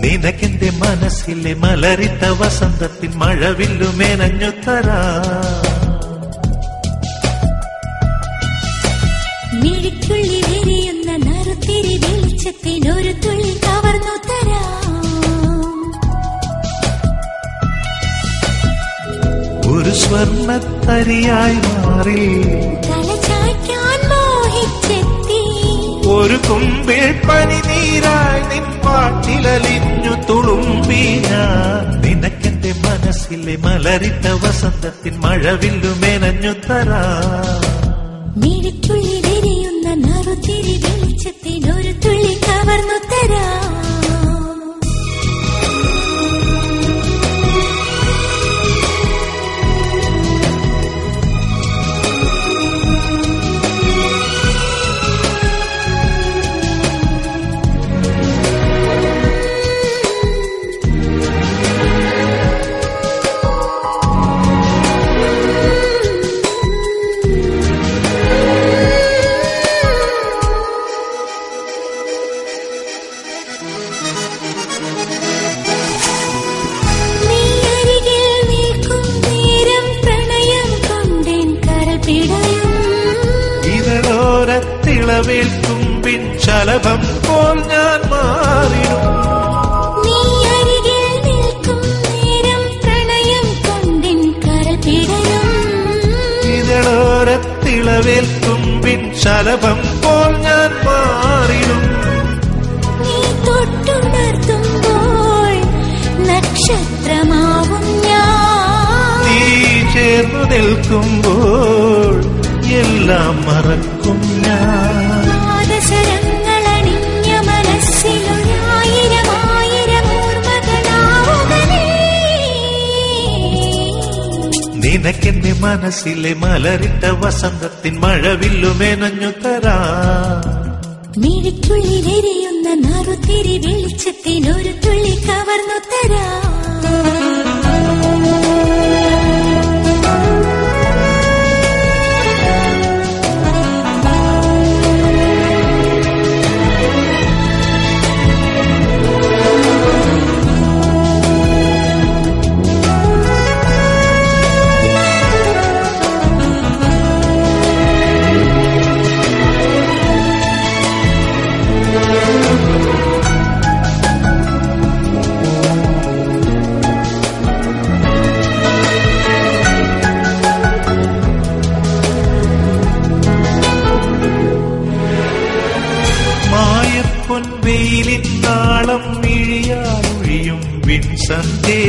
നിനക്കെന്റെ മനസ്സിലെ മലരിത്ത വസന്തത്തിൻ മഴവില്ലു മേനഞ്ഞു തരാ. മിഴിക്കുള്ളി വിരിയുന്ന നറുത്തിരി വെളിച്ചത്തിനൊരു തുള്ളി കവർന്നു തരാം. ഒരു സ്വർണ്ണത്തരിയായി മാറി തലചായ്ക്കാൻ മോഹിച്ചെത്തി. ഒരു കുമ്പിൾ പനിനീരായി നിൻ പാട്ടിലലിഞ്ഞു തുളുമ്പി ഞാൻ. നിനക്കെന്റെ മനസ്സിലെ മലരിത്ത വസന്തത്തിൻ മഴവില്ലു മേനഞ്ഞു തരാ. മിഴിക്കുള്ളി വിരിയുന്ന നറുത്തിരി വെളിച്ചത്തിനൊരു തുള്ളി കവർന്നു തരാം. ിളവേൽക്കുമ്പിൻ ശലഭം പോൽ ഞാൻ മാറിടും. നീ അരികിൽ നിൽക്കും നേരം പ്രണയം കൊണ്ടിൻ കരൾ പിടയും. ഇതളോരത്തിളവേൽക്കുമ്പിൻ ശലഭം പോൽ ഞാൻ മാറിടും. നീ തൊട്ടുണർത്തുമ്പോൾ നക്ഷത്രമാവും ഞാൻ. നീ ചേർന്നു നിൽക്കുമ്പോൾ എല്ലാം മറക്കും ഞാൻ. പാദസരങ്ങളണിഞ്ഞ മനസ്സിലൊരായിരം ആയിരം ഓർമ്മകളാവുകനേ. നിനക്കെന്റെ മനസ്സിലെ മലരിട്ട വസന്തത്തിൻ മഴവില്ലു മേനഞ്ഞു തരാ. മിഴിക്കുള്ളി വിരിയുന്ന നറുത്തിരി വെളിച്ചത്തിനൊരു തുള്ളി കവർന്നു തരാം. വെയിലിൻ നാളം മിഴിയാലൊഴിയും വിൻസന്തേ.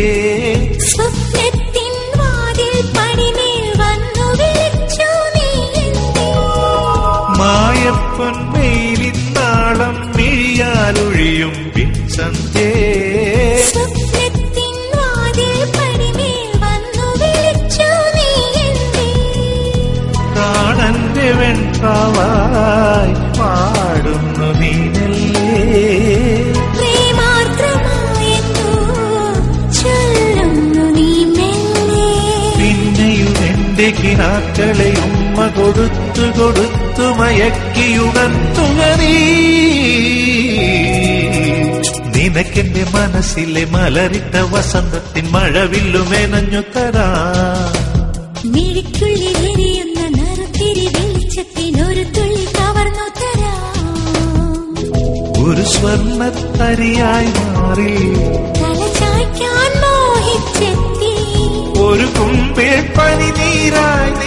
സ്വപ്നത്തിൻ വാതിൽ പടിമേൽ വന്നു വിളിച്ചു നീ. മായപ്പൊൻ വെയിലിൻ നാളം മിഴിയാലൊഴിയും വിൻസന്തേ. സ്വപ്നത്തിൻ വാതിൽ പടിമേൽ വന്നു വിളിച്ചു നീ. കാണന്റെ വെൺപാവായി പാടുന്നു നീനല്ലേ. പ്രേമാർദ്രമായെന്തോ ചൊല്ലുന്നു നീ മെല്ലെ. പിന്നെയും എന്റെ കിനാക്കളെ ഉമ്മ കൊടുത്തു കൊടുത്തു മയക്കിയുണർത്തുക നീ. നിനക്കെന്റെ മനസ്സിലെ മലരിട്ട വസന്തത്തിൻ മഴവില്ലു മേനഞ്ഞു തരാ. മിഴിക്കുള്ളി വിരിയുന്ന നറുത്തിരി വെളിച്ചത്തിനൊരു തുള്ളി കവർന്നു തരാം. ഒരു സ്വർണ്ണത്തരിയായി മാറി തലചായ്ക്കാൻ മോഹിച്ചെത്തി. ഒരു കുമ്പിൾ പനിനീരായി